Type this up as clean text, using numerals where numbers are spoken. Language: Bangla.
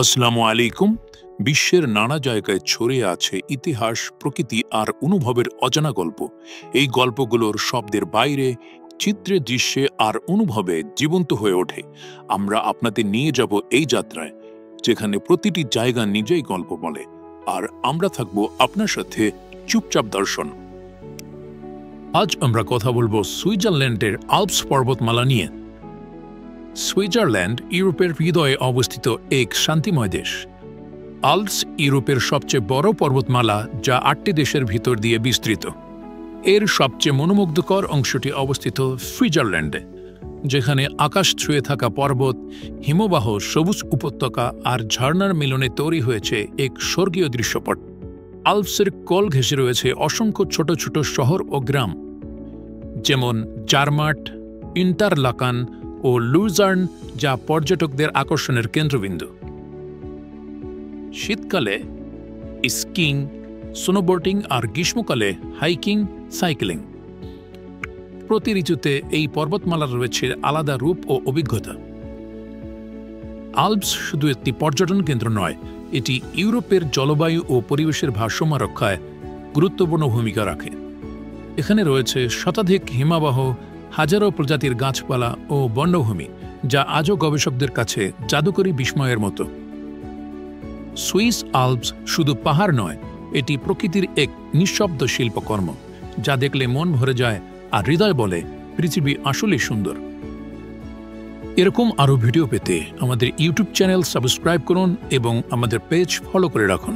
আসসালামু আলাইকুম। বিশ্বের নানা জায়গায় ছড়িয়ে আছে ইতিহাস, প্রকৃতি আর অনুভবের অজানা গল্প। এই গল্পগুলোর শব্দের বাইরে চিত্রে, দৃশ্যে আর অনুভবে জীবন্ত হয়ে ওঠে। আমরা আপনাদের নিয়ে যাব এই যাত্রায়, যেখানে প্রতিটি জায়গা নিজেই গল্প বলে, আর আমরা থাকব আপনার সাথে চুপচাপ দর্শন। আজ আমরা কথা বলবো সুইজারল্যান্ডের আল্পস পর্বতমালা নিয়ে। সুইজারল্যান্ড ইউরোপের হৃদয়ে অবস্থিত এক শান্তিময় দেশ। আল্পস ইউরোপের সবচেয়ে বড় পর্বতমালা, যা ৮টি দেশের ভিতর দিয়ে বিস্তৃত। এর সবচেয়ে মনোমুগ্ধকর অংশটি অবস্থিত সুইজারল্যান্ডে, যেখানে আকাশ ছুঁয়ে থাকা পর্বত, হিমবাহ, সবুজ উপত্যকা আর ঝর্ণার মিলনে তৈরি হয়েছে এক স্বর্গীয় দৃশ্যপট। আল্পসের কোল ঘেঁষে রয়েছে অসংখ্য ছোট ছোট শহর ও গ্রাম, যেমন জারমাট, ইন্টারলাকান ও লুজার্ন, যা পর্যটকদের আকর্ষণের কেন্দ্রবিন্দু। শীতকালে স্কিং, স্নোবোর্ডিং আর গ্রীষ্মকালে হাইকিং, সাইক্লিং। প্রতি ঋতুতে এই পর্বতমালার রয়েছে আলাদা রূপ ও অভিজ্ঞতা। আল্পস শুধু একটি পর্যটন কেন্দ্র নয়, এটি ইউরোপের জলবায়ু ও পরিবেশের ভারসাম্য রক্ষায় গুরুত্বপূর্ণ ভূমিকা রাখে। এখানে রয়েছে শতাধিক হিমবাহ, হাজারো প্রজাতির গাছপালা ও বন্যভূমি, যা আজও গবেষকদের কাছে জাদুকরী বিস্ময়ের মতো। সুইস আল্পস শুধু পাহাড় নয়, এটি প্রকৃতির এক নিঃশব্দ শিল্পকর্ম, যা দেখলে মন ভরে যায় আর হৃদয় বলে পৃথিবী আসলেই সুন্দর। এরকম আরও ভিডিও পেতে আমাদের ইউটিউব চ্যানেল সাবস্ক্রাইব করুন এবং আমাদের পেজ ফলো করে রাখুন।